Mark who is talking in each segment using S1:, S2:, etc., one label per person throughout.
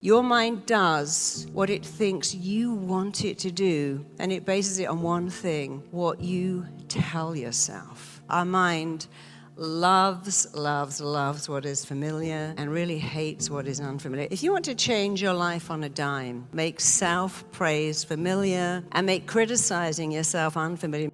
S1: Your mind does what it thinks you want it to do, and it bases it on one thing: what you tell yourself. Our mind loves what is familiar and really hates what is unfamiliar. If you want to change your life on a dime, make self-praise familiar and make criticizing yourself unfamiliar.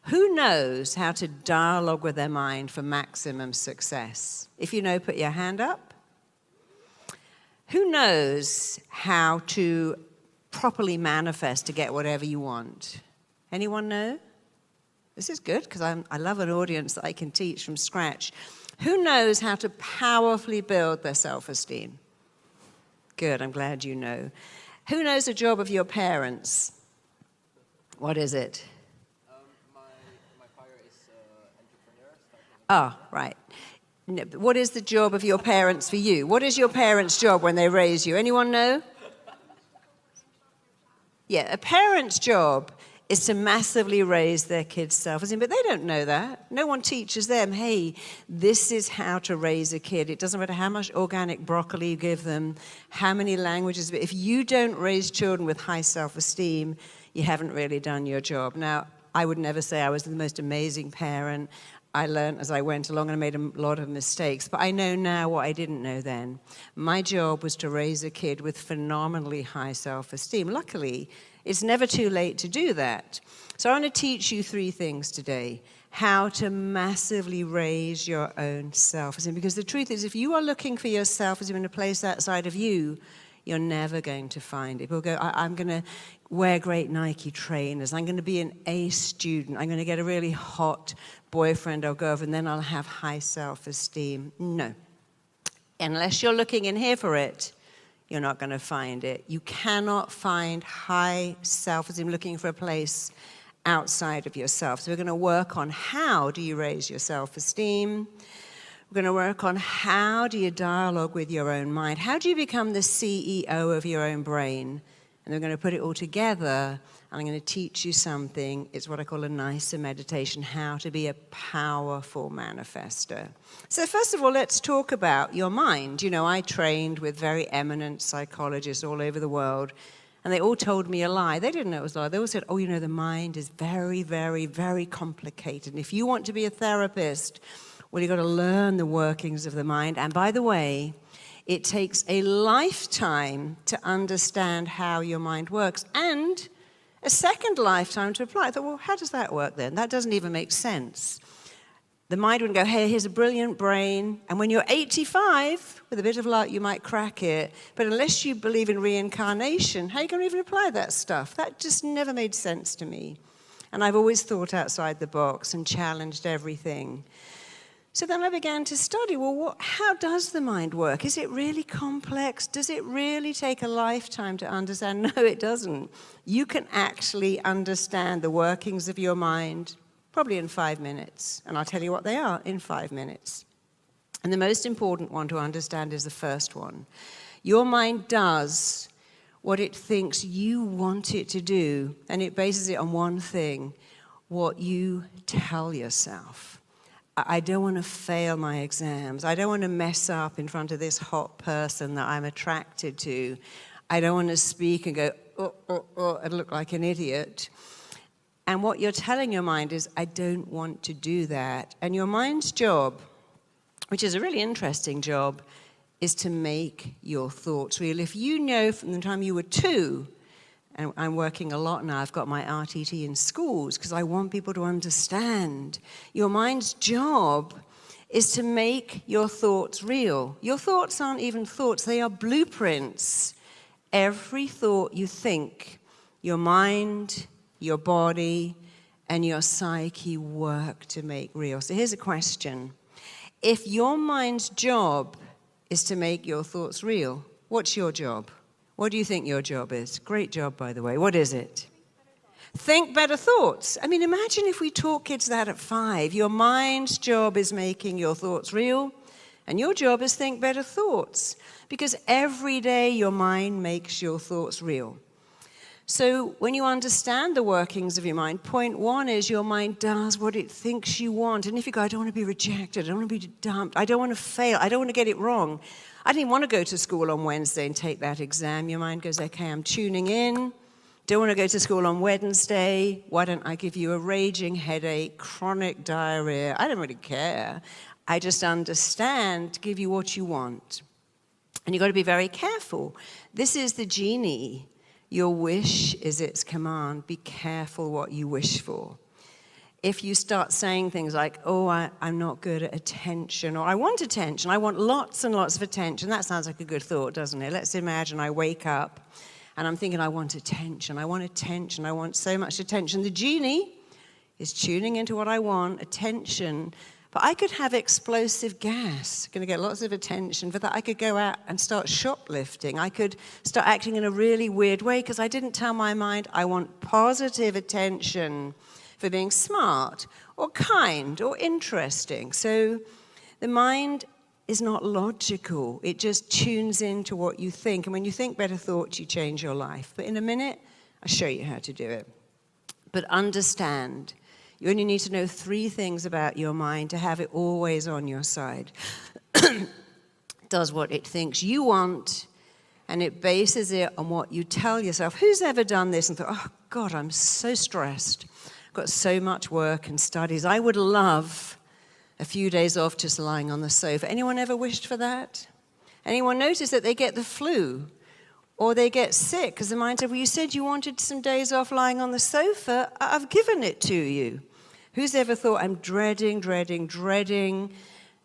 S1: Who knows how to dialogue with their mind for maximum success? If you know, put your hand up. Who knows how to properly manifest to get whatever you want? Anyone know? This is good because I love an audience that I can teach from scratch. Who knows how to powerfully build their self-esteem? Good, I'm glad you know. Who knows the job of your parents? What is it? Ah, right. What is the job of your parents for you? What is your parents' job when they raise you? Anyone know? Yeah, a parent's job is to massively raise their kids' self-esteem, but they don't know that. No one teaches them, hey, this is how to raise a kid. It doesn't matter how much organic broccoli you give them, how many languages, but if you don't raise children with high self-esteem, you haven't really done your job. Now, I would never say I was the most amazing parent. I learned as I went along and I made a lot of mistakes, but I know now what I didn't know then. My job was to raise a kid with phenomenally high self-esteem. Luckily, it's never too late to do that. So I want to teach you 3 things today: how to massively raise your own self-esteem. Because the truth is, if you are looking for your self-esteem in a place outside of you, you're never going to find it. People go, I'm going to wear great Nike trainers. I'm going to be an A student. I'm going to get a really hot boyfriend or girlfriend, and then I'll have high self-esteem. No. Unless you're looking in here for it, you're not going to find it. You cannot find high self-esteem looking for a place outside of yourself. So we're going to work on how do you raise your self-esteem. We're going to work on how do you dialogue with your own mind. How do you become the CEO of your own brain? And we're going to put it all together, and I'm going to teach you something. It's what I call a nicer meditation, how to be a powerful manifestor. So first of all, let's talk about your mind. You know, I trained with very eminent psychologists all over the world, and they all told me a lie. They didn't know it was a lie. They all said, oh, you know, the mind is very, very, very complicated. And if you want to be a therapist, well, you've got to learn the workings of the mind. And by the way, it takes a lifetime to understand how your mind works and a second lifetime to apply. I thought, well, how does that work then? That doesn't even make sense. The mind would go, hey, here's a brilliant brain, and when you're 85, with a bit of luck, you might crack it. But unless you believe in reincarnation, how are you going to even apply that stuff? That just never made sense to me. And I've always thought outside the box and challenged everything. So then I began to study, well, how does the mind work? Is it really complex? Does it really take a lifetime to understand? No, it doesn't. You can actually understand the workings of your mind probably in 5 minutes. And I'll tell you what they are in 5 minutes. And the most important one to understand is the first one. Your mind does what it thinks you want it to do, and it bases it on one thing: what you tell yourself. I don't want to fail my exams. I don't want to mess up in front of this hot person that I'm attracted to. I don't want to speak and go, and look like an idiot. And what you're telling your mind is, I don't want to do that. And your mind's job, which is a really interesting job, is to make your thoughts real. If you know from the time you were 2, and I'm working a lot now, I've got my RTT in schools because I want people to understand. Your mind's job is to make your thoughts real. Your thoughts aren't even thoughts, they are blueprints. Every thought you think, your mind, your body, and your psyche work to make real. So here's a question. If your mind's job is to make your thoughts real, what's your job? What do you think your job is? Great job, by the way. What is it? Think better thoughts. I mean, imagine if we taught kids that at 5. Your mind's job is making your thoughts real, and your job is think better thoughts. Because every day your mind makes your thoughts real. So when you understand the workings of your mind, point one is your mind does what it thinks you want. And if you go, I don't want to be rejected, I don't want to be dumped, I don't want to fail, I don't want to get it wrong. I didn't want to go to school on Wednesday and take that exam. Your mind goes, okay, I'm tuning in. Don't want to go to school on Wednesday. Why don't I give you a raging headache, chronic diarrhea? I don't really care. I just understand to give you what you want. And you've got to be very careful. This is the genie. Your wish is its command. Be careful what you wish for. If you start saying things like, oh, I'm not good at attention, or I want attention, I want lots and lots of attention, that sounds like a good thought, doesn't it? Let's imagine I wake up and I'm thinking, I want attention, I want so much attention. The genie is tuning into what I want, attention. But I could have explosive gas, going to get lots of attention. For that, I could go out and start shoplifting. I could start acting in a really weird way because I didn't tell my mind I want positive attention for being smart or kind or interesting. So the mind is not logical. It just tunes into what you think. And when you think better thoughts, you change your life. But in a minute, I'll show you how to do it. But understand, you only need to know 3 things about your mind to have it always on your side. Does what it thinks you want, and it bases it on what you tell yourself. Who's ever done this and thought, oh, God, I'm so stressed. I've got so much work and studies. I would love a few days off just lying on the sofa. Anyone ever wished for that? Anyone notice that they get the flu? Or they get sick because the mind said, well, you said you wanted some days off lying on the sofa. I've given it to you. Who's ever thought, I'm dreading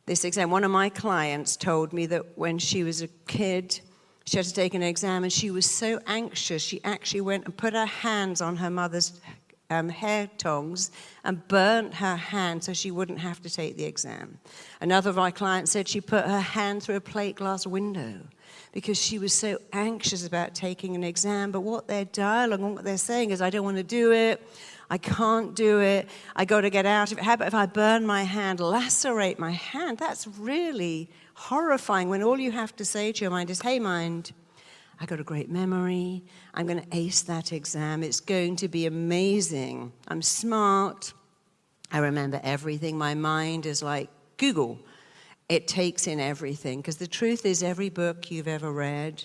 S1: this exam? One of my clients told me that when she was a kid, she had to take an exam, and she was so anxious, she actually went and put her hands on her mother's hair tongs and burnt her hand so she wouldn't have to take the exam. Another of my clients said she put her hand through a plate glass window because she was so anxious about taking an exam. But what their dialogue and what they're saying is, I don't want to do it. I can't do it. I got to get out of it. How about if I burn my hand, lacerate my hand? That's really horrifying when all you have to say to your mind is, hey, mind, I got a great memory. I'm going to ace that exam. It's going to be amazing. I'm smart. I remember everything. My mind is like Google. It takes in everything. Because the truth is, every book you've ever read,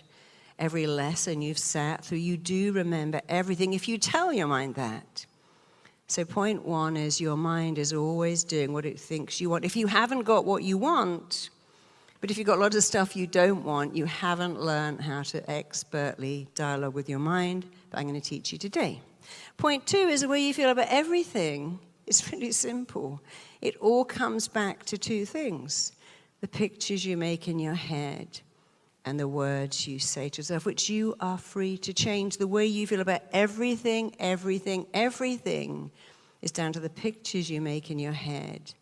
S1: every lesson you've sat through, you do remember everything if you tell your mind that. So point one is your mind is always doing what it thinks you want. If you haven't got what you want, but if you've got lots of stuff you don't want, you haven't learned how to expertly dialogue with your mind. But I'm going to teach you today. Point two is the way you feel about everything. It's really simple. It all comes back to 2 things. The pictures you make in your head and the words you say to yourself, which you are free to change. The way you feel about everything is down to the pictures you make in your head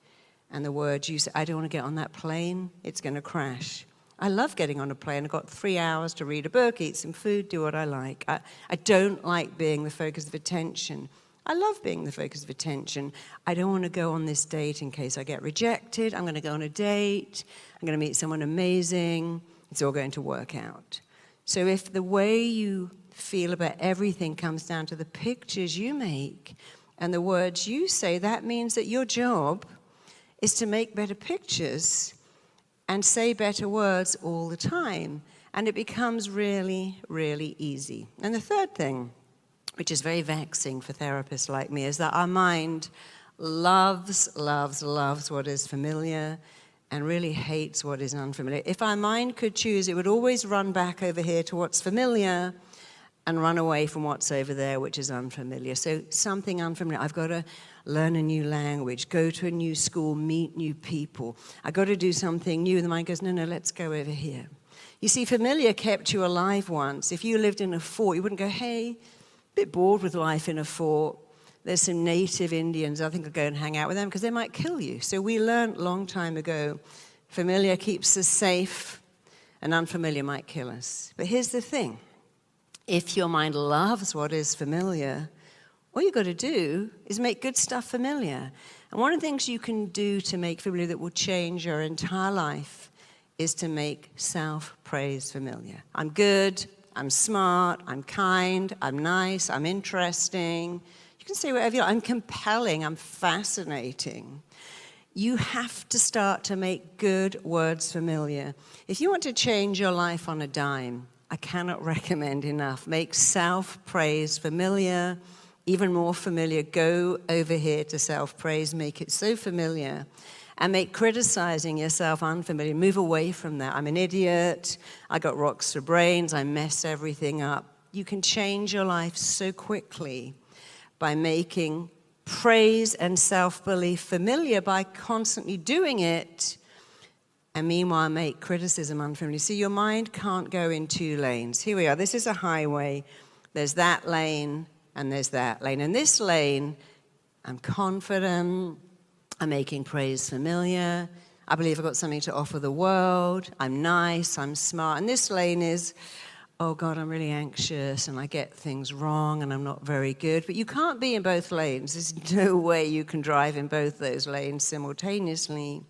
S1: and the words you say. I don't want to get on that plane. It's going to crash. I love getting on a plane. I've got 3 hours to read a book, eat some food, do what I like. I don't like being the focus of attention. I love being the focus of attention. I don't want to go on this date in case I get rejected. I'm going to go on a date. I'm going to meet someone amazing. It's all going to work out. So if the way you feel about everything comes down to the pictures you make and the words you say, that means that your job is to make better pictures and say better words all the time. And it becomes really, really easy. And the third thing, which is very vexing for therapists like me, is that our mind loves what is familiar and really hates what is unfamiliar. If our mind could choose, it would always run back over here to what's familiar and run away from what's over there, which is unfamiliar. So something unfamiliar. I've got to learn a new language, go to a new school, meet new people. I've got to do something new. And the mind goes, no, let's go over here. You see, familiar kept you alive once. If you lived in a fort, you wouldn't go, hey, a bit bored with life in a fort. There's some native Indians, I think I'll go and hang out with them because they might kill you. So we learned a long time ago, familiar keeps us safe and unfamiliar might kill us. But here's the thing. If your mind loves what is familiar, all you've got to do is make good stuff familiar. And one of the things you can do to make familiar that will change your entire life is to make self-praise familiar. I'm good, I'm smart, I'm kind, I'm nice, I'm interesting. You can say whatever you like. I'm compelling, I'm fascinating. You have to start to make good words familiar. If you want to change your life on a dime, I cannot recommend enough. Make self-praise familiar, even more familiar. Go over here to self-praise, make it so familiar, and make criticizing yourself unfamiliar. Move away from that. I'm an idiot. I got rocks for brains. I mess everything up. You can change your life so quickly by making praise and self-belief familiar by constantly doing it, and meanwhile make criticism unfamiliar. See, your mind can't go in two lanes. Here we are. This is a highway. There's that lane, and there's that lane. In this lane, I'm confident. I'm making praise familiar. I believe I've got something to offer the world. I'm nice. I'm smart. And this lane is, oh God, I'm really anxious and I get things wrong and I'm not very good. But you can't be in both lanes. There's no way you can drive in both those lanes simultaneously.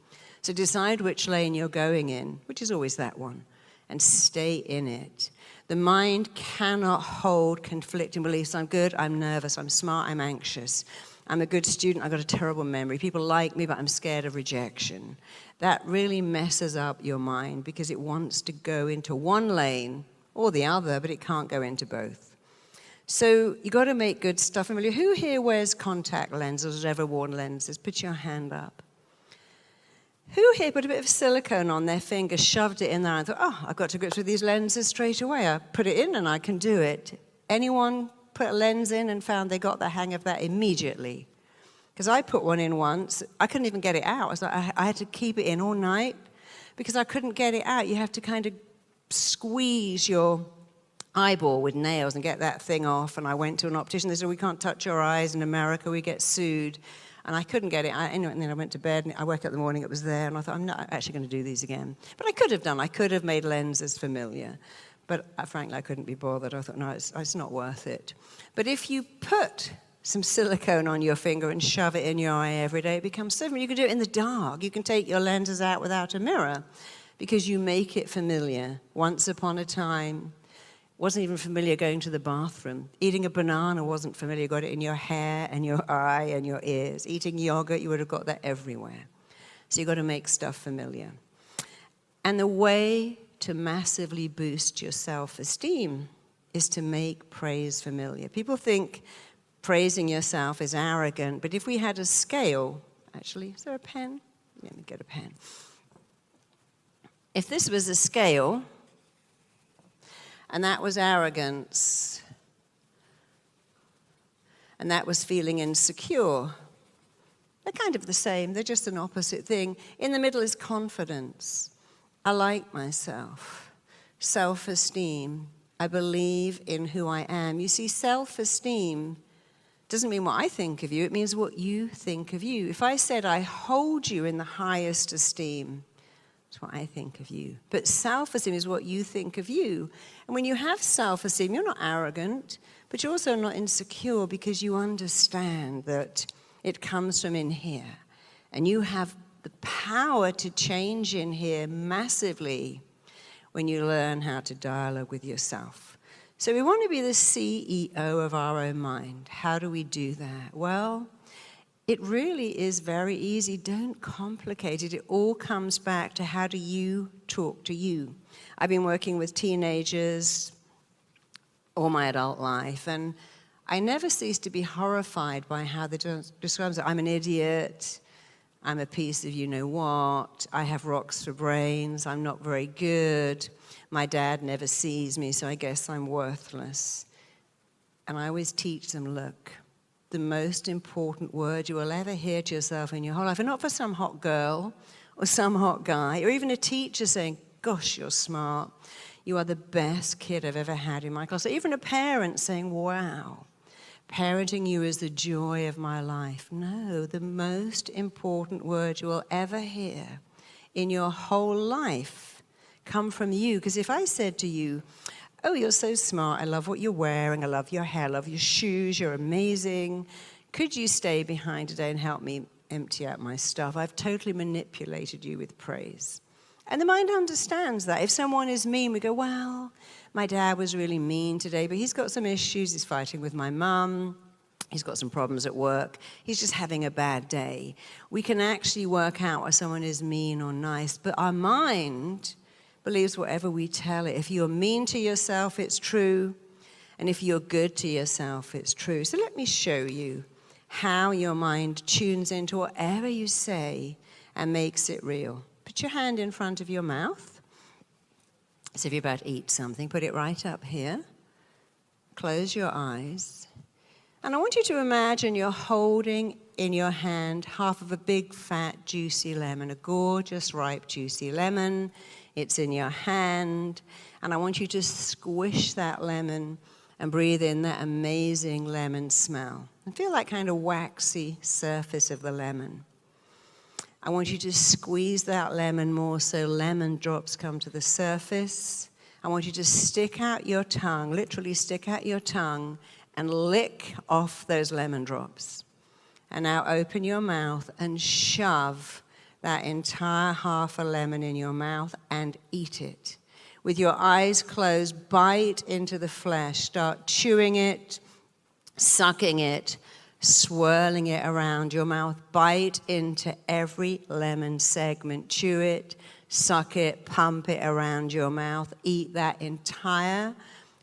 S1: So decide which lane you're going in, which is always that one, and stay in it. The mind cannot hold conflicting beliefs. I'm good, I'm nervous, I'm smart, I'm anxious. I'm a good student, I've got a terrible memory. People like me, but I'm scared of rejection. That really messes up your mind because it wants to go into one lane or the other, but it can't go into both. So you got to make good stuff familiar. Who here wears contact lenses or has ever worn lenses? Put your hand up. Who here put a bit of silicone on their finger, shoved it in there, and thought, oh, I've got to grips with these lenses straight away. I put it in and I can do it. Anyone put a lens in and found they got the hang of that immediately? Because I put one in once. I couldn't even get it out. I had to keep it in all night because I couldn't get it out. You have to kind of squeeze your eyeball with nails and get that thing off. And I went to an optician. They said, we can't touch your eyes. In America, we get sued. And I couldn't get it. And then I went to bed, and I woke up in the morning, it was there. And I thought, I'm not actually going to do these again. But I could have done. I could have made lenses familiar. But frankly, I couldn't be bothered. I thought, no, it's not worth it. But if you put some silicone on your finger and shove it in your eye every day, it becomes so familiar. You can do it in the dark. You can take your lenses out without a mirror because you make it familiar. Once upon a time, wasn't even familiar going to the bathroom. Eating a banana wasn't familiar. You got it in your hair and your eye and your ears. Eating yogurt, you would have got that everywhere. So you've got to make stuff familiar. And the way to massively boost your self-esteem is to make praise familiar. People think praising yourself is arrogant, but if we had a scale, actually, is there a pen? Let me get a pen. If this was a scale, and that was arrogance, and that was feeling insecure, they're kind of the same. They're just an opposite thing. In the middle is confidence. I like myself. Self-esteem. I believe in who I am. You see, self-esteem doesn't mean what I think of you. It means what you think of you. If I said I hold you in the highest esteem, that's what I think of you. But self-esteem is what you think of you. And when you have self-esteem, you're not arrogant, but you're also not insecure because you understand that it comes from in here. And you have the power to change in here massively when you learn how to dialogue with yourself. So we want to be the CEO of our own mind. How do we do that? Well, it really is very easy. Don't complicate it. It all comes back to how do you talk to you. I've been working with teenagers all my adult life, and I never cease to be horrified by how they describe it. I'm an idiot. I'm a piece of you-know-what. I have rocks for brains. I'm not very good. My dad never sees me, so I guess I'm worthless. And I always teach them, look, the most important word you will ever hear to yourself in your whole life, and not for some hot girl or some hot guy, or even a teacher saying, gosh, you're smart. You are the best kid I've ever had in my class. Or even a parent saying, wow, parenting you is the joy of my life. No, the most important word you will ever hear in your whole life come from you. Because if I said to you, oh, you're so smart, I love what you're wearing, I love your hair, I love your shoes, you're amazing, could you stay behind today and help me empty out my stuff? I've totally manipulated you with praise. And the mind understands that. If someone is mean, we go, well, my dad was really mean today, but he's got some issues. He's fighting with my mum. He's got some problems at work. He's just having a bad day. We can actually work out whether someone is mean or nice, but our mind believes whatever we tell it. If you're mean to yourself, it's true. And if you're good to yourself, it's true. So let me show you how your mind tunes into whatever you say and makes it real. Put your hand in front of your mouth. So if you're about to eat something, put it right up here. Close your eyes. And I want you to imagine you're holding in your hand half of a big, fat, juicy lemon, a gorgeous, ripe, juicy lemon. It's in your hand. And I want you to squish that lemon and breathe in that amazing lemon smell. And feel that kind of waxy surface of the lemon. I want you to squeeze that lemon more so lemon drops come to the surface. I want you to stick out your tongue, literally stick out your tongue, and lick off those lemon drops. And now open your mouth and shove that entire half a lemon in your mouth and eat it. With your eyes closed, bite into the flesh. Start chewing it, sucking it, swirling it around your mouth. Bite into every lemon segment. Chew it, suck it, pump it around your mouth. Eat that entire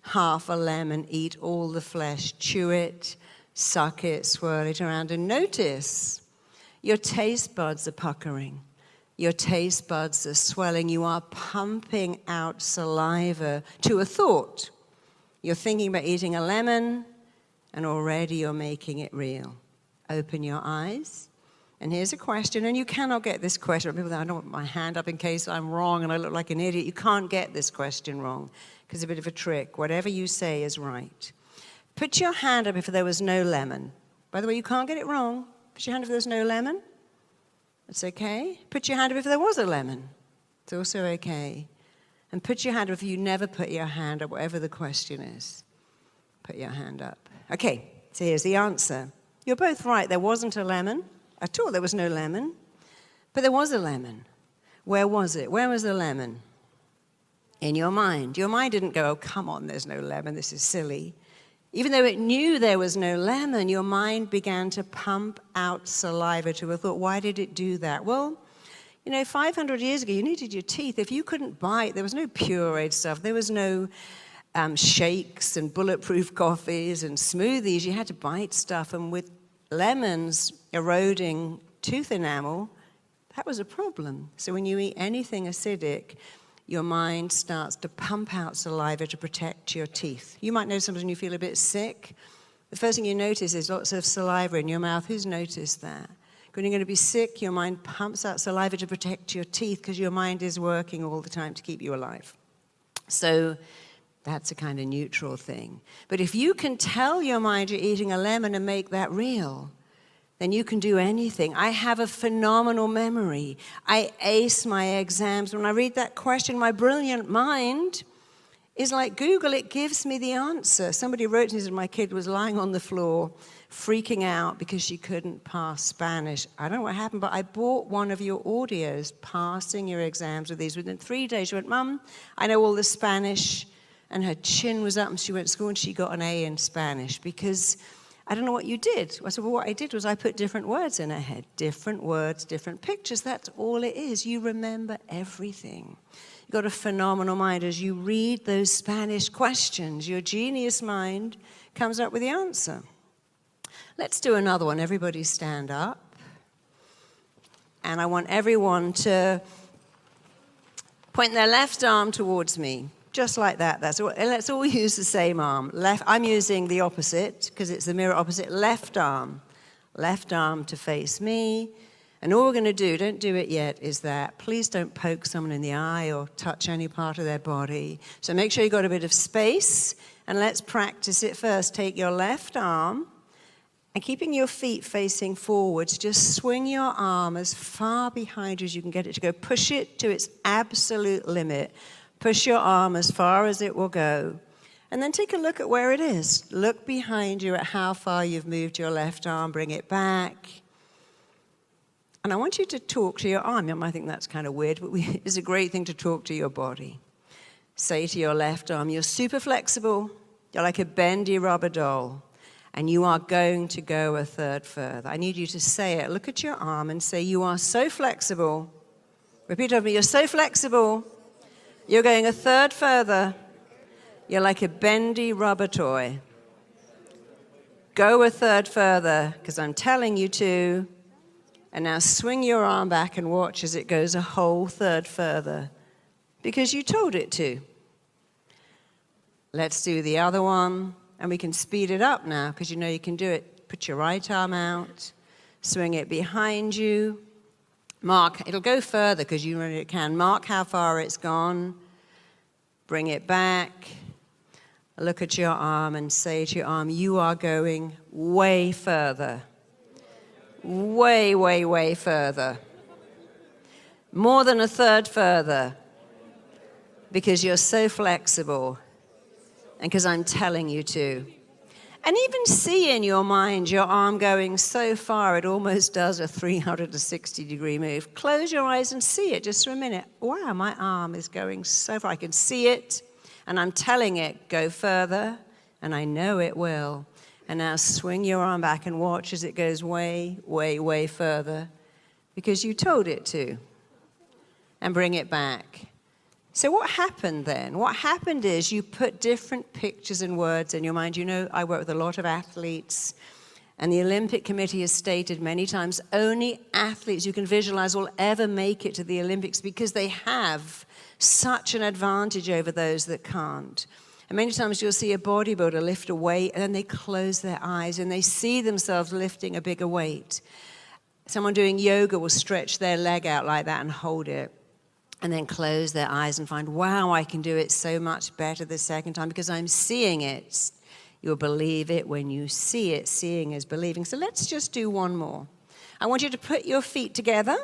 S1: half a lemon. Eat all the flesh. Chew it, suck it, swirl it around. And notice your taste buds are puckering. Your taste buds are swelling. You are pumping out saliva to a thought. You're thinking about eating a lemon, and already you're making it real. Open your eyes. And here's a question, and you cannot get this question. People say, I don't want my hand up in case I'm wrong and I look like an idiot. You can't get this question wrong because it's a bit of a trick. Whatever you say is right. Put your hand up if there was no lemon. By the way, you can't get it wrong. Put your hand up if there's no lemon. It's okay. Put your hand up if there was a lemon. It's also okay. And put your hand up if you never put your hand up, whatever the question is. Put your hand up. Okay, so here's the answer. You're both right. There wasn't a lemon at all. There was no lemon. But there was a lemon. Where was it? Where was the lemon? In your mind. Your mind didn't go, oh, come on, there's no lemon. This is silly. Even though it knew there was no lemon, your mind began to pump out saliva to a thought. Why did it do that? Well, 500 years ago, you needed your teeth. If you couldn't bite, there was no pureed stuff. There was no shakes and bulletproof coffees and smoothies. You had to bite stuff. And with lemons eroding tooth enamel, that was a problem. So when you eat anything acidic, your mind starts to pump out saliva to protect your teeth. You might notice sometimes when you feel a bit sick, the first thing you notice is lots of saliva in your mouth. Who's noticed that? When you're going to be sick, your mind pumps out saliva to protect your teeth because your mind is working all the time to keep you alive. So that's a kind of neutral thing. But if you can tell your mind you're eating a lemon and make that real, then you can do anything. I have a phenomenal memory. I ace my exams. When I read that question, my brilliant mind is like Google. It gives me the answer. Somebody wrote to me that my kid was lying on the floor, freaking out because she couldn't pass Spanish. I don't know what happened, but I bought one of your audios, passing your exams with these. Within 3 days, she went, Mum, I know all the Spanish. And her chin was up, and she went to school, and she got an A in Spanish because I don't know what you did. I said, well, what I did was I put different words in her head. Different words, different pictures. That's all it is. You remember everything. You've got a phenomenal mind. As you read those Spanish questions, your genius mind comes up with the answer. Let's do another one. Everybody stand up. And I want everyone to point their left arm towards me. Just like that. Let's all use the same arm. I'm using the opposite because it's the mirror opposite. Left arm to face me. And all we're going to do, don't do it yet, is that please don't poke someone in the eye or touch any part of their body. So make sure you've got a bit of space, and let's practice it first. Take your left arm, and keeping your feet facing forwards, just swing your arm as far behind you as you can get it to go. Push it to its absolute limit. Push your arm as far as it will go. And then take a look at where it is. Look behind you at how far you've moved your left arm. Bring it back. And I want you to talk to your arm. You might think that's kind of weird, but it's a great thing to talk to your body. Say to your left arm, you're super flexible. You're like a bendy rubber doll. And you are going to go a third further. I need you to say it. Look at your arm and say, you are so flexible. Repeat over me, you're so flexible. You're going a third further. You're like a bendy rubber toy. Go a third further, because I'm telling you to. And now swing your arm back and watch as it goes a whole third further, because you told it to. Let's do the other one, and we can speed it up now, because you know you can do it. Put your right arm out, swing it behind you. Mark, it'll go further, because you know it can. Mark how far it's gone. Bring it back. Look at your arm and say to your arm, you are going way further. Way, way, way further. More than a third further. Because you're so flexible. And because I'm telling you to. And even see in your mind your arm going so far it almost does a 360-degree move. Close your eyes and see it just for a minute. Wow, my arm is going so far. I can see it. And I'm telling it, go further. And I know it will. And now swing your arm back and watch as it goes way, way, way further, because you told it to. And bring it back. So what happened then? What happened is you put different pictures and words in your mind. You know, I work with a lot of athletes, and the Olympic Committee has stated many times, only athletes you can visualize will ever make it to the Olympics, because they have such an advantage over those that can't. And many times you'll see a bodybuilder lift a weight, and then they close their eyes, and they see themselves lifting a bigger weight. Someone doing yoga will stretch their leg out like that and hold it, and then close their eyes and find, wow, I can do it so much better the second time because I'm seeing it. You'll believe it when you see it. Seeing is believing. So let's just do one more. I want you to put your feet together.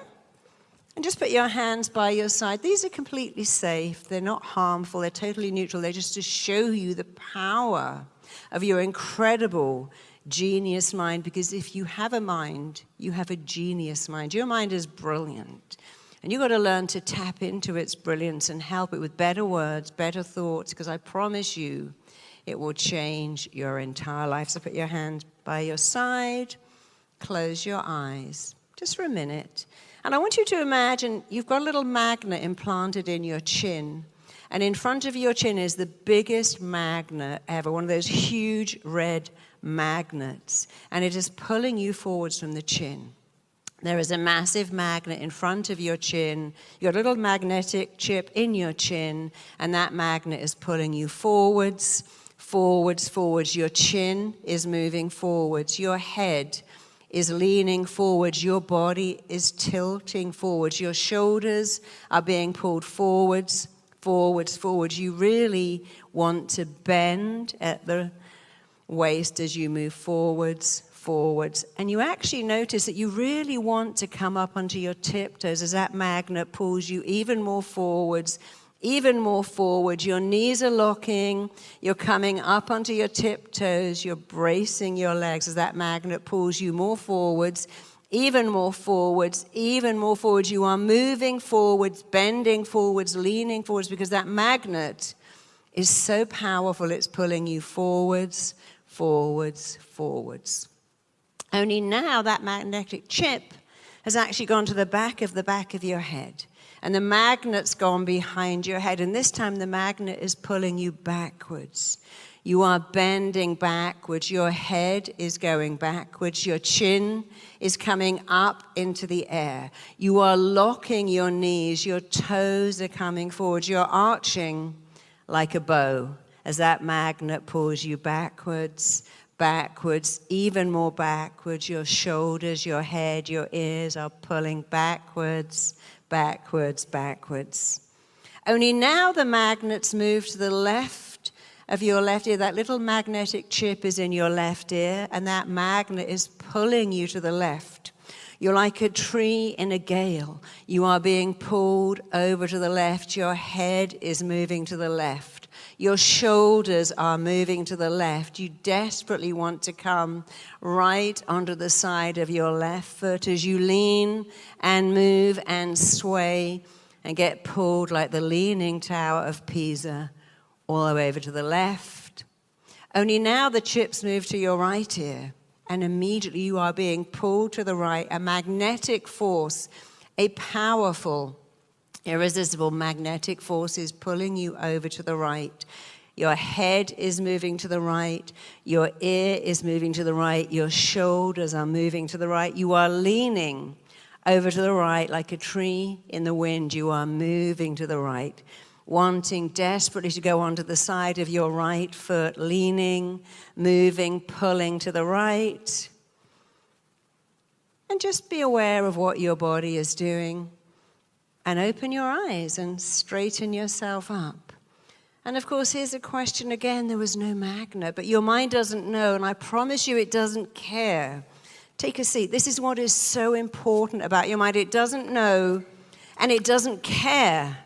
S1: And just put your hands by your side. These are completely safe. They're not harmful. They're totally neutral. They're just to show you the power of your incredible genius mind. Because if you have a mind, you have a genius mind. Your mind is brilliant. And you've got to learn to tap into its brilliance and help it with better words, better thoughts. Because I promise you, it will change your entire life. So put your hands by your side. Close your eyes. Just for a minute. And I want you to imagine you've got a little magnet implanted in your chin. And in front of your chin is the biggest magnet ever, one of those huge red magnets. And it is pulling you forwards from the chin. There is a massive magnet in front of your chin. You've got a little magnetic chip in your chin. And that magnet is pulling you forwards, forwards, forwards. Your chin is moving forwards. Your head is leaning forwards. Your body is tilting forwards. Your shoulders are being pulled forwards, forwards, forwards. You really want to bend at the waist as you move forwards, forwards. And you actually notice that you really want to come up onto your tiptoes as that magnet pulls you even more forwards, even more forward. Your knees are locking. You're coming up onto your tiptoes. You're bracing your legs as that magnet pulls you more forwards, even more forwards, even more forwards. You are moving forwards, bending forwards, leaning forwards, because that magnet is so powerful. It's pulling you forwards, forwards, forwards. Only now that magnetic chip has actually gone to the back of your head. And the magnet's gone behind your head. And this time the magnet is pulling you backwards. You are bending backwards. Your head is going backwards. Your chin is coming up into the air. You are locking your knees. Your toes are coming forwards. You're arching like a bow as that magnet pulls you backwards, backwards, even more backwards. Your shoulders, your head, your ears are pulling backwards, backwards, backwards. Only now the magnets move to the left of your left ear. That little magnetic chip is in your left ear, and that magnet is pulling you to the left. You're like a tree in a gale. You are being pulled over to the left. Your head is moving to the left. Your shoulders are moving to the left. You desperately want to come right onto the side of your left foot as you lean and move and sway and get pulled like the Leaning Tower of Pisa all the way over to the left. Only now the chips move to your right ear, and immediately you are being pulled to the right. A magnetic force, a powerful, irresistible magnetic force is pulling you over to the right. Your head is moving to the right. Your ear is moving to the right. Your shoulders are moving to the right. You are leaning over to the right like a tree in the wind. You are moving to the right, wanting desperately to go onto the side of your right foot, leaning, moving, pulling to the right. And just be aware of what your body is doing. And open your eyes and straighten yourself up. And of course, here's a question again. There was no magnet, but your mind doesn't know, and I promise you it doesn't care. Take a seat. This is what is so important about your mind. It doesn't know, and it doesn't care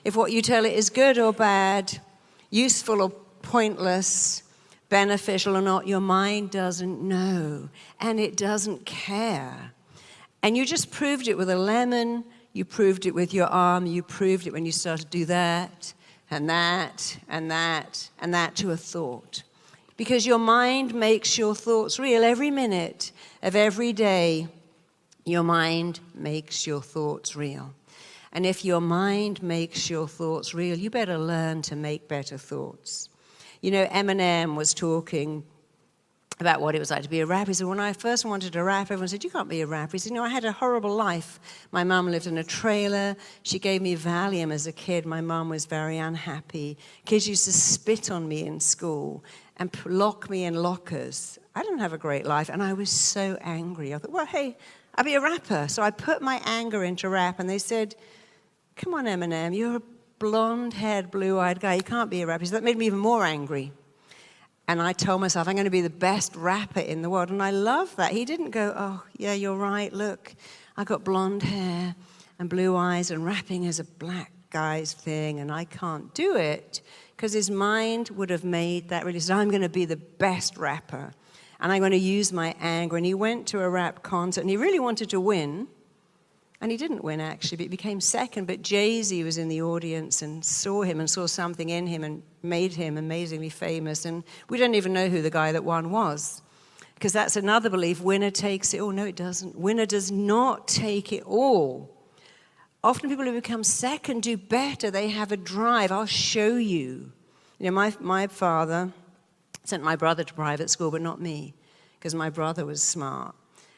S1: if what you tell it is good or bad, useful or pointless, beneficial or not. Your mind doesn't know, and it doesn't care. And you just proved it with a lemon. You proved it with your arm. You proved it when you started to do that, and that, and that, and that to a thought. Because your mind makes your thoughts real every minute of every day. Your mind makes your thoughts real. And if your mind makes your thoughts real, you better learn to make better thoughts. You know, Eminem was talking about what it was like to be a rapper. He said, when I first wanted to rap, everyone said, you can't be a rapper. He said, I had a horrible life. My mum lived in a trailer. She gave me Valium as a kid. My mum was very unhappy. Kids used to spit on me in school and lock me in lockers. I didn't have a great life, and I was so angry. I thought, well, hey, I'll be a rapper. So I put my anger into rap, and they said, come on, Eminem, you're a blonde-haired, blue-eyed guy. You can't be a rapper. So that made me even more angry. And I told myself, I'm going to be the best rapper in the world. And I love that. He didn't go, oh, yeah, you're right. Look, I got blonde hair and blue eyes, and rapping is a black guy's thing, and I can't do it. Because his mind would have made that really, said, I'm going to be the best rapper. And I'm going to use my anger. And he went to a rap concert, and he really wanted to win. And he didn't win, actually, but he became second. But Jay-Z was in the audience and saw him and saw something in him and made him amazingly famous. And we don't even know who the guy that won was. Because that's another belief. Winner takes it all. No, it doesn't. Winner does not take it all. Often people who become second do better. They have a drive. I'll show you. You know, my father sent my brother to private school, but not me, because my brother was smart.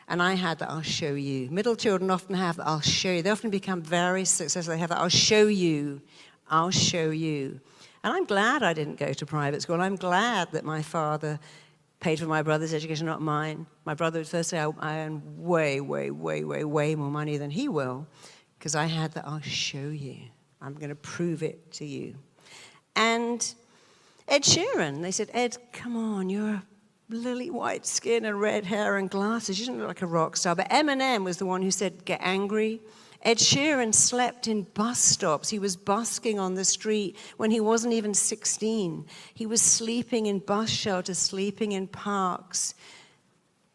S1: And I had that, I'll show you. Middle children often have that, I'll show you. They often become very successful. They have that, I'll show you. I'll show you. And I'm glad I didn't go to private school. I'm glad that my father paid for my brother's education, not mine. My brother would first say, I earn way, way, way, way, way more money than he will, because I had that, I'll show you. I'm going to prove it to you. And Ed Sheeran, they said, Ed, come on, you're lily white skin and red hair and glasses. You don't look like a rock star. But Eminem was the one who said, get angry. Ed Sheeran slept in bus stops. He was busking on the street when he wasn't even 16. He was sleeping in bus shelters, sleeping in parks.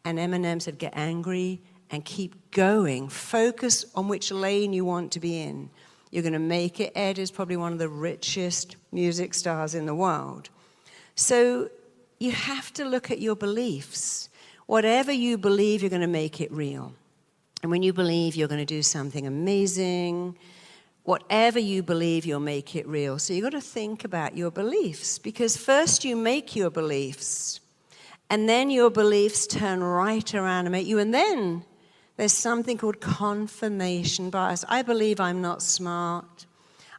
S1: And Eminem said, get angry and keep going. Focus on which lane you want to be in. You're going to make it. Ed is probably one of the richest music stars in the world. So you have to look at your beliefs. Whatever you believe, you're going to make it real. And when you believe you're going to do something amazing, whatever you believe, you'll make it real. So you've got to think about your beliefs, because first you make your beliefs, and then your beliefs turn right around and make you. And then there's something called confirmation bias. I believe I'm not smart.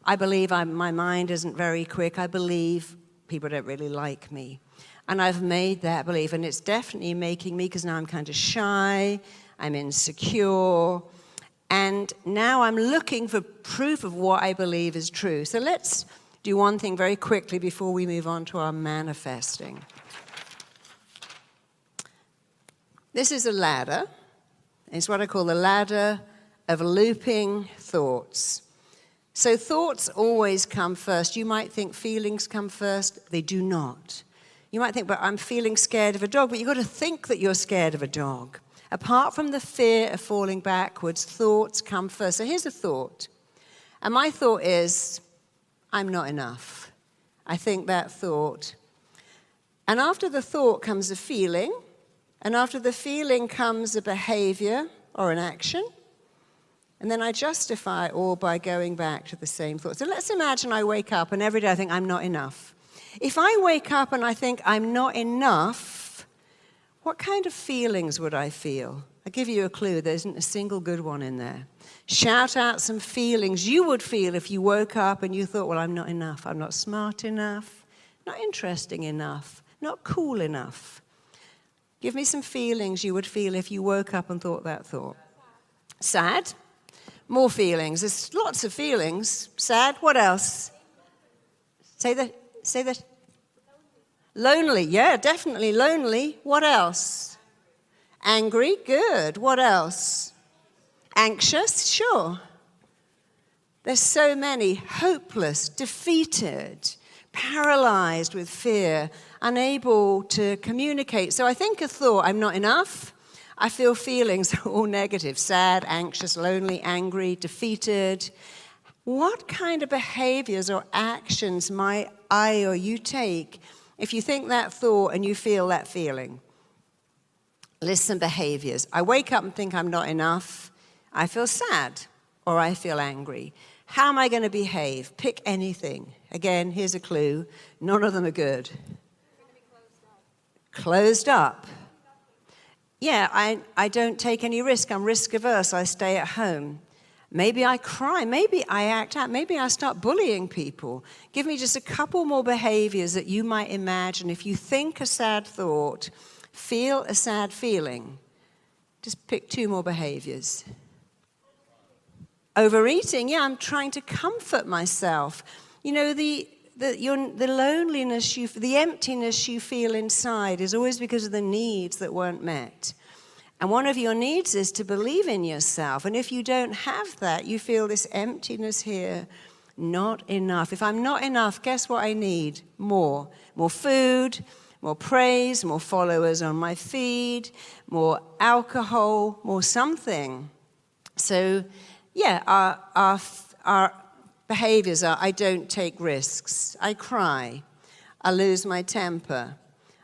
S1: I believe my mind isn't very quick. I believe people don't really like me. And I've made that belief, and it's definitely making me, because now I'm kind of shy, I'm insecure, and now I'm looking for proof of what I believe is true. So let's do one thing very quickly before we move on to our manifesting. This is a ladder. It's what I call the ladder of looping thoughts. So thoughts always come first. You might think feelings come first. They do not. You might think, but I'm feeling scared of a dog, but you've got to think that you're scared of a dog. Apart from the fear of falling backwards, thoughts come first. So here's a thought. And my thought is, I'm not enough. I think that thought. And after the thought comes a feeling. And after the feeling comes a behavior or an action. And then I justify it all by going back to the same thought. So let's imagine I wake up and every day I think I'm not enough. If I wake up and I think I'm not enough, what kind of feelings would I feel? I'll give you a clue. There isn't a single good one in there. Shout out some feelings you would feel if you woke up and you thought, well, I'm not enough. I'm not smart enough, not interesting enough, not cool enough. Give me some feelings you would feel if you woke up and thought that thought. Sad. More feelings. There's lots of feelings. Sad. What else? Say that. Lonely. Yeah, definitely lonely. What else? Angry. Good. What else? Anxious. Sure. There's so many. Hopeless, defeated, paralyzed with fear, unable to communicate. So I think a thought, I'm not enough. I feel feelings all negative, sad, anxious, lonely, angry, defeated. What kind of behaviors or actions might I or you take if you think that thought and you feel that feeling? List some behaviors. I wake up and think I'm not enough. I feel sad or I feel angry. How am I going to behave? Pick anything. Again, here's a clue. None of them are good. Closed up. Yeah, I don't take any risk. I'm risk averse. I stay at home. Maybe I cry. Maybe I act out. Maybe I start bullying people. Give me just a couple more behaviors that you might imagine. If you think a sad thought, feel a sad feeling. Just pick 2 more behaviors. Overeating. Yeah, I'm trying to comfort myself. You know, the loneliness, the emptiness you feel inside is always because of the needs that weren't met. And one of your needs is to believe in yourself. And if you don't have that, you feel this emptiness here, not enough. If I'm not enough, guess what I need? More. More food, more praise, more followers on my feed, more alcohol, more something. So, yeah, our behaviors are, I don't take risks, I cry, I lose my temper,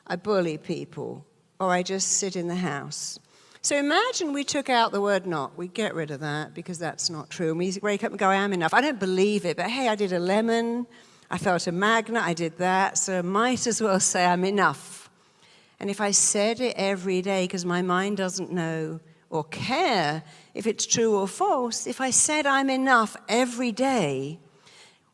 S1: I bully people, or I just sit in the house. So imagine we took out the word not. We get rid of that because that's not true. And we wake up and go, I am enough. I don't believe it, but hey, I did a lemon, I felt a magnet, I did that, so I might as well say I'm enough. And if I said it every day, because my mind doesn't know or care if it's true or false, if I said I'm enough every day,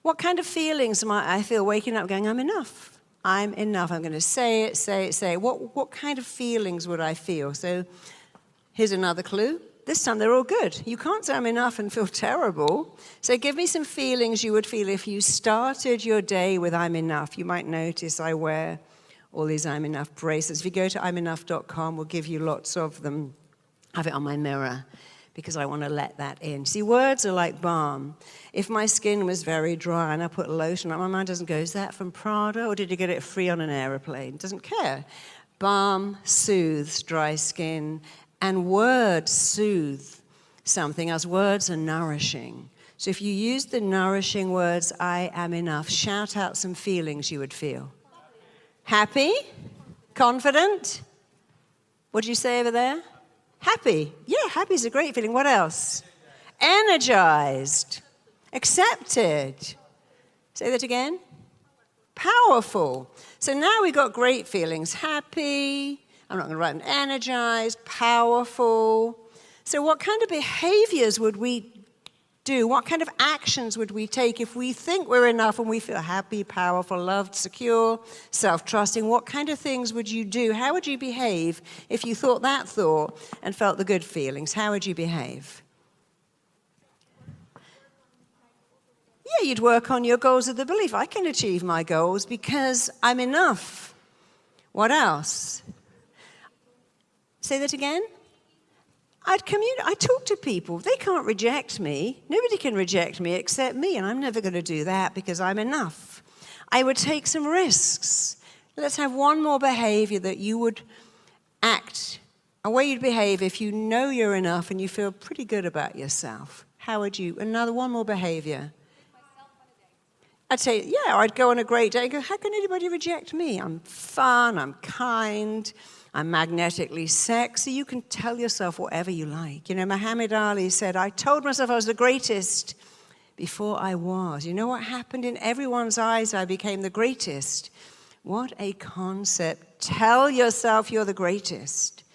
S1: what kind of feelings am I feel waking up going, I'm enough. I'm enough. I'm going to say it, say it, say it. What kind of feelings would I feel? So here's another clue. This time they're all good. You can't say I'm enough and feel terrible. So give me some feelings you would feel if you started your day with I'm enough. You might notice I wear all these I'm enough bracelets. If you go to imenough.com, we'll give you lots of them. I have it on my mirror because I want to let that in. See, words are like balm. If my skin was very dry and I put lotion on, my mind doesn't go, is that from Prada or did you get it free on an aeroplane? Doesn't care. Balm soothes dry skin and words soothe something else. Words are nourishing. So if you use the nourishing words, I am enough, shout out some feelings you would feel. Happy? Confident? What did you say over there? Happy. Yeah, happy is a great feeling. What else? Energized. Accepted. Say that again. Powerful. So now we've got great feelings. Happy. I'm not going to write an energized. Powerful. So what kind of behaviors would we do? What kind of actions would we take if we think we're enough and we feel happy, powerful, loved, secure, self-trusting? What kind of things would you do? How would you behave if you thought that thought and felt the good feelings? How would you behave? Yeah, you'd work on your goals of the belief. I can achieve my goals because I'm enough. What else? Say that again. I talk to people. They can't reject me. Nobody can reject me except me, and I'm never going to do that because I'm enough. I would take some risks. Let's have one more behavior that you would act, a way you'd behave if you know you're enough and you feel pretty good about yourself. How would you? One more behavior. I'd say, yeah, I'd go on a great day and go, how can anybody reject me? I'm fun, I'm kind, I'm magnetically sexy. You can tell yourself whatever you like. Muhammad Ali said, I told myself I was the greatest before I was. You know what happened? In everyone's eyes, I became the greatest. What a concept. Tell yourself you're the greatest.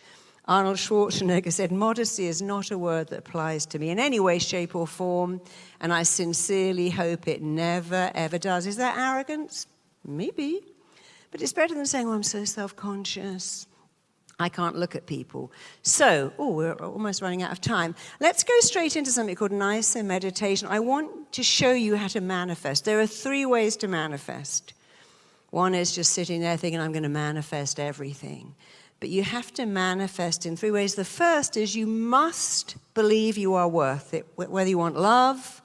S1: Arnold Schwarzenegger said, modesty is not a word that applies to me in any way, shape, or form, and I sincerely hope it never, ever does. Is that arrogance? Maybe. But it's better than saying, I'm so self-conscious. I can't look at people. So, we're almost running out of time. Let's go straight into something called nicer meditation. I want to show you how to manifest. There are 3 ways to manifest. One is just sitting there thinking, I'm going to manifest everything. But you have to manifest in 3 ways. The first is you must believe you are worth it, whether you want love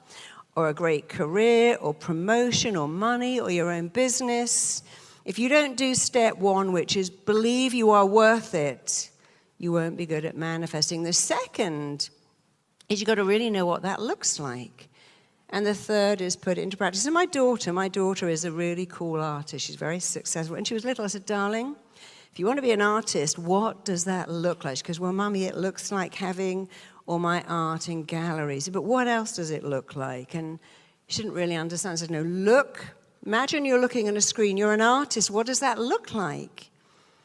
S1: or a great career or promotion or money or your own business. If you don't do step 1, which is believe you are worth it, you won't be good at manifesting. The second is you've got to really know what that looks like. And the third is put it into practice. And my daughter is a really cool artist. She's very successful. When she was little, I said, darling, if you want to be an artist, what does that look like? Because, well, Mummy, it looks like having all my art in galleries. But what else does it look like? And she didn't really understand. I said, no, look. Imagine you're looking at a screen. You're an artist. What does that look like?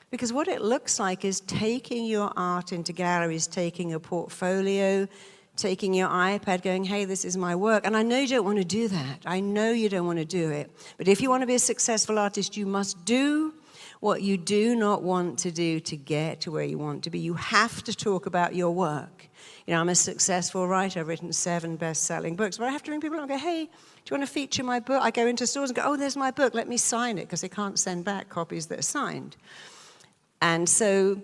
S1: Because what it looks like is taking your art into galleries, taking a portfolio, taking your iPad, going, hey, this is my work. And I know you don't want to do that. I know you don't want to do it. But if you want to be a successful artist, you must do what you do not want to do to get to where you want to be. You have to talk about your work. I'm a successful writer. I've written 7 best-selling books. But I have to ring people up and go, hey, do you want to feature my book? I go into stores and go, oh, there's my book. Let me sign it, because they can't send back copies that are signed. And so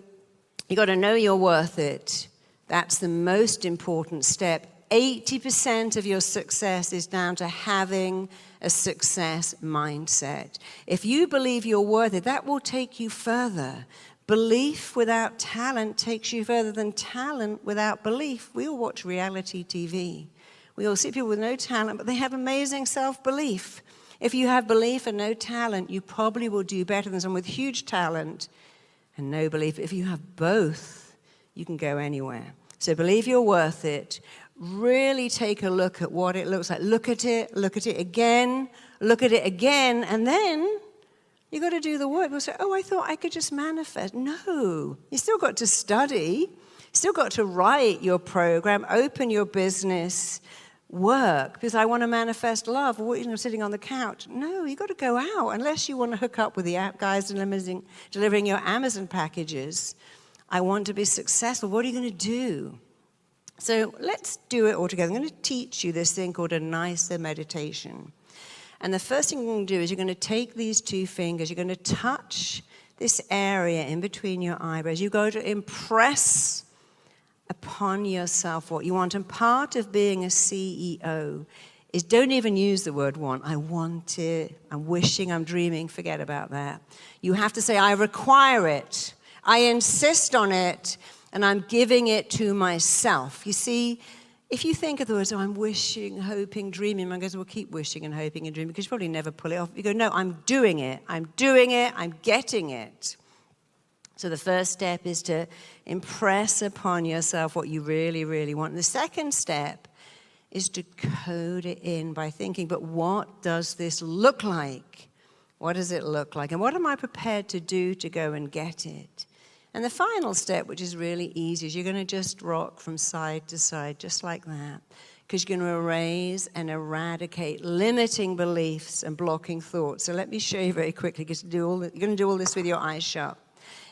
S1: you got to know you're worth it. That's the most important step. 80% of your success is down to having a success mindset. If you believe you're worth it, that will take you further. Belief without talent takes you further than talent without belief. We all watch reality TV. We all see people with no talent, but they have amazing self-belief. If you have belief and no talent, you probably will do better than someone with huge talent and no belief. If you have both, you can go anywhere. So believe you're worth it. Really take a look at what it looks like. Look at it again, and then you got to do the work. People say, oh, I thought I could just manifest. No, you still got to study, still got to write your program, open your business, work, because I want to manifest love. Sitting on the couch. No, you got to go out, unless you want to hook up with the app guys delivering your Amazon packages. I want to be successful. What are you going to do? So let's do it all together. I'm going to teach you this thing called a nicer meditation. And the first thing you're going to do is you're going to take these 2 fingers, you're going to touch this area in between your eyebrows. You're going to impress upon yourself what you want. And part of being a CEO is don't even use the word want. I want it, I'm wishing, I'm dreaming, forget about that. You have to say, I require it, I insist on it, and I'm giving it to myself. You see, if you think of the words, I'm wishing, hoping, dreaming, man goes, well, keep wishing and hoping and dreaming, because you probably never pull it off. You go, no, I'm doing it, I'm getting it. So the first step is to impress upon yourself what you really, really want. And the second step is to code it in by thinking, but what does this look like? What does it look like? And what am I prepared to do to go and get it? And the final step, which is really easy, is you're going to just rock from side to side, just like that. Because you're going to erase and eradicate limiting beliefs and blocking thoughts. So let me show you very quickly, because you're going to do all this with your eyes shut.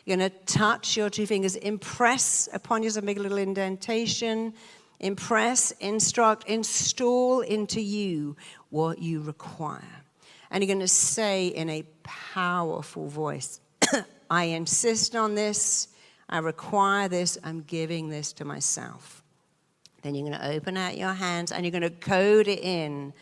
S1: You're going to touch your 2 fingers, impress upon yourself, make a little indentation, impress, instruct, install into you what you require. And you're going to say in a powerful voice, I insist on this, I require this. I'm giving this to myself. Then you're going to open out your hands and you're going to code it in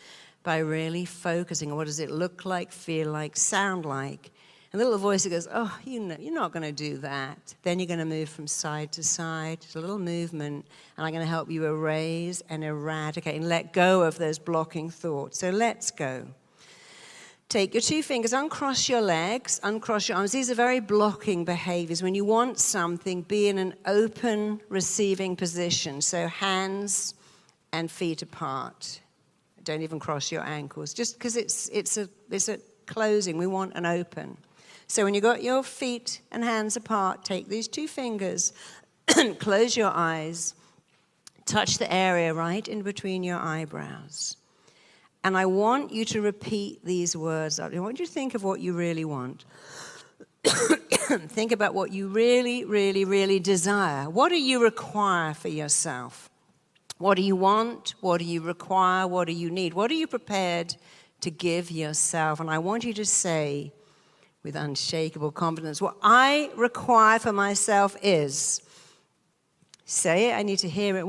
S1: by really focusing on what does it look like, feel like, sound like. And the little voice that goes, oh, you know, you're not going to do that. Then you're going to move from side to side. It's a little movement, and I'm going to help you erase and eradicate and let go of those blocking thoughts. So let's go. Take your two fingers, uncross your legs, uncross your arms. These are very blocking behaviors. When you want something, be in an open receiving position. So hands and feet apart. Don't even cross your ankles, just because it's a closing. We want an open. So when you've got your feet and hands apart, take these two fingers, close your eyes, touch the area right in between your eyebrows. And I want you to repeat these words. I want you to think of what you really want. Think about what you really, really, really desire. What do you require for yourself? What do you want? What do you require? What do you need? What are you prepared to give yourself? And I want you to say, with unshakable confidence, what I require for myself is, say it, I need to hear it.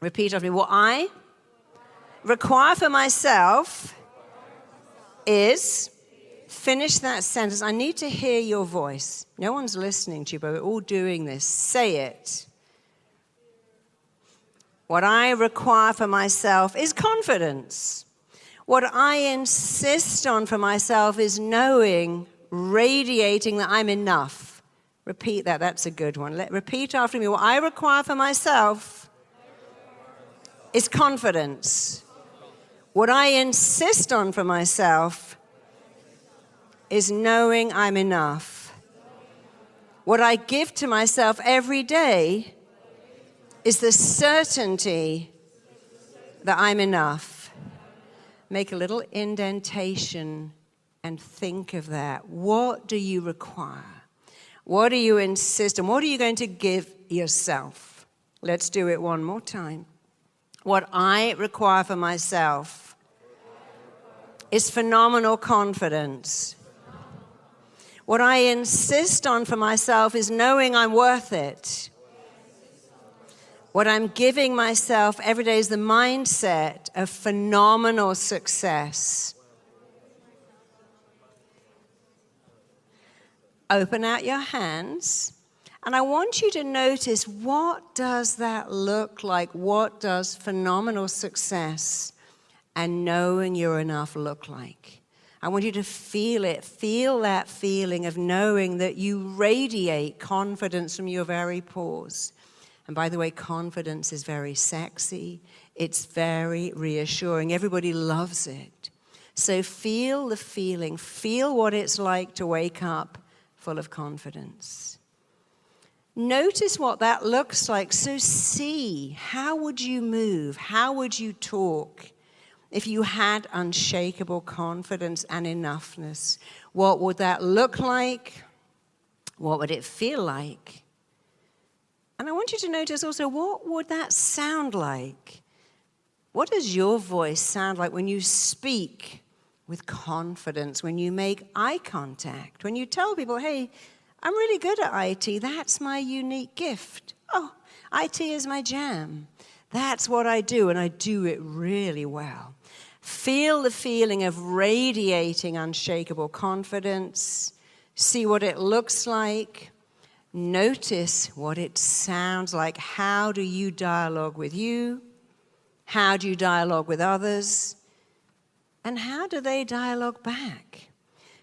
S1: Repeat after me, what I require for myself is, finish that sentence. I need to hear your voice. No one's listening to you, but we're all doing this. Say it. What I require for myself is confidence. What I insist on for myself is knowing, radiating that I'm enough. Repeat that. That's a good one. Repeat after me. What I require for myself is confidence. What I insist on for myself is knowing I'm enough. What I give to myself every day is the certainty that I'm enough. Make a little indentation and think of that. What do you require? What do you insist on? What are you going to give yourself? Let's do it one more time. What I require for myself is phenomenal confidence. What I insist on for myself is knowing I'm worth it. What I'm giving myself every day is the mindset of phenomenal success. Open out your hands, and I want you to notice, what does that look like? What does phenomenal success and knowing you're enough look like? I want you to feel it. Feel that feeling of knowing that you radiate confidence from your very pores. And by the way, confidence is very sexy. It's very reassuring. Everybody loves it. So feel the feeling. Feel what it's like to wake up full of confidence. Notice what that looks like. So see, how would you move? How would you talk if you had unshakable confidence and enoughness? What would that look like? What would it feel like? And I want you to notice also, what would that sound like? What does your voice sound like when you speak with confidence, when you make eye contact, when you tell people, hey, I'm really good at IT. That's my unique gift. Oh, IT is my jam. That's what I do, and I do it really well. Feel the feeling of radiating unshakable confidence. See what it looks like. Notice what it sounds like. How do you dialogue with you? How do you dialogue with others? And how do they dialogue back?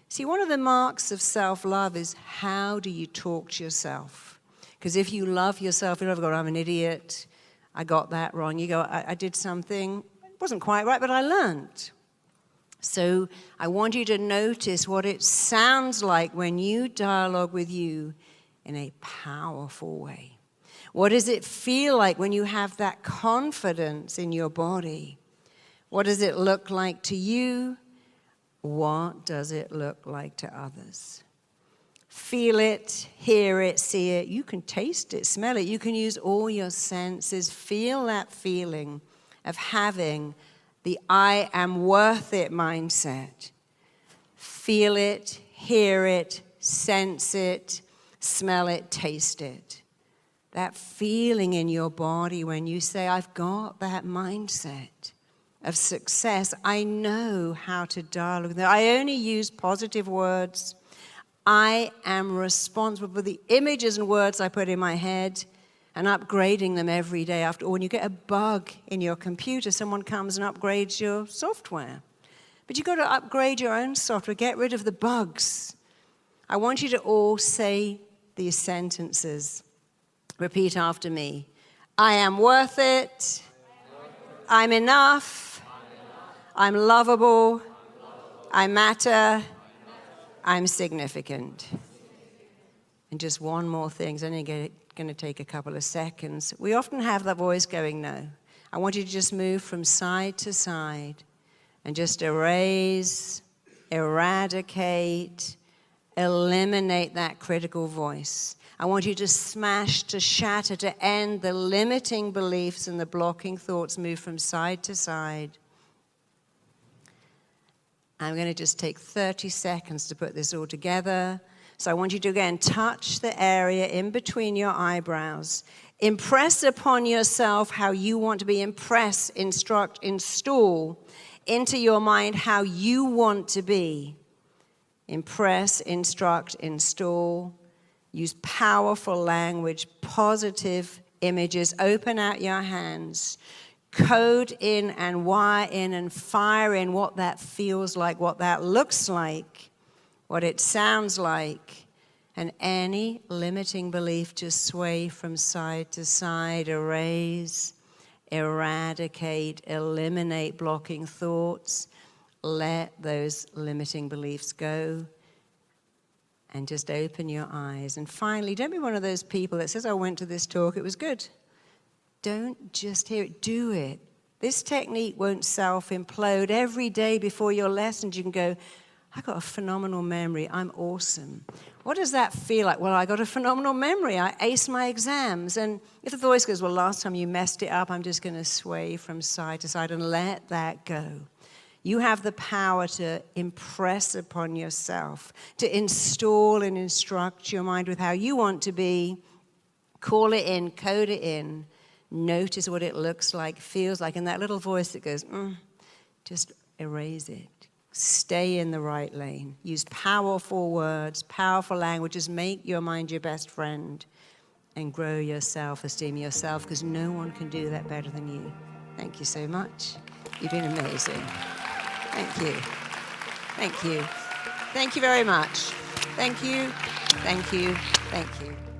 S1: See, one of the marks of self-love is, how do you talk to yourself? Because if you love yourself, you never go, I'm an idiot, I got that wrong. You go, I did something, it wasn't quite right, but I learned. So I want you to notice what it sounds like when you dialogue with you in a powerful way. What does it feel like when you have that confidence in your body? What does it look like to you? What does it look like to others? Feel it, hear it, see it. You can taste it, smell it. You can use all your senses. Feel that feeling of having the I am worth it mindset. Feel it, hear it, sense it. smell it, taste it. That feeling in your body when you say, I've got that mindset of success. I know how to dialogue with it. I only use positive words. I am responsible for the images and words I put in my head and upgrading them every day. After all, when you get a bug in your computer, someone comes and upgrades your software. But you've got to upgrade your own software, get rid of the bugs. I want you to all say these sentences. Repeat after me. I am worth it. I'm enough. I'm lovable. I matter. I'm significant. And just one more thing. It's only going to take a couple of seconds. We often have that voice going, no. I want you to just move from side to side and just erase, eradicate, eliminate that critical voice. I want you to smash, to shatter, to end the limiting beliefs and the blocking thoughts. Move from side to side. I'm going to just take 30 seconds to put this all together. So I want you to, again, touch the area in between your eyebrows. Impress upon yourself how you want to be. Impress, instruct, install into your mind how you want to be. Impress, instruct, install. Use powerful language, positive images. Open out your hands. Code in and wire in and fire in what that feels like, what that looks like, what it sounds like. And any limiting belief, just sway from side to side, erase, eradicate, eliminate blocking thoughts. Let those limiting beliefs go. And just open your eyes. And finally, don't be one of those people that says, I went to this talk, it was good. Don't just hear it, do it. This technique won't self-implode. Every day before your lessons, you can go, I got a phenomenal memory, I'm awesome. What does that feel like? Well, I got a phenomenal memory, I aced my exams. And if the voice goes, well, last time you messed it up, I'm just going to sway from side to side and let that go. You have the power to impress upon yourself, to install and instruct your mind with how you want to be. Call it in, code it in. Notice what it looks like, feels like. And that little voice that goes, just erase it. Stay in the right lane. Use powerful words, powerful languages. Make your mind your best friend. And grow your self-esteem yourself, because no one can do that better than you. Thank you so much. You've been amazing. Thank you. Thank you. Thank you very much. Thank you. Thank you. Thank you.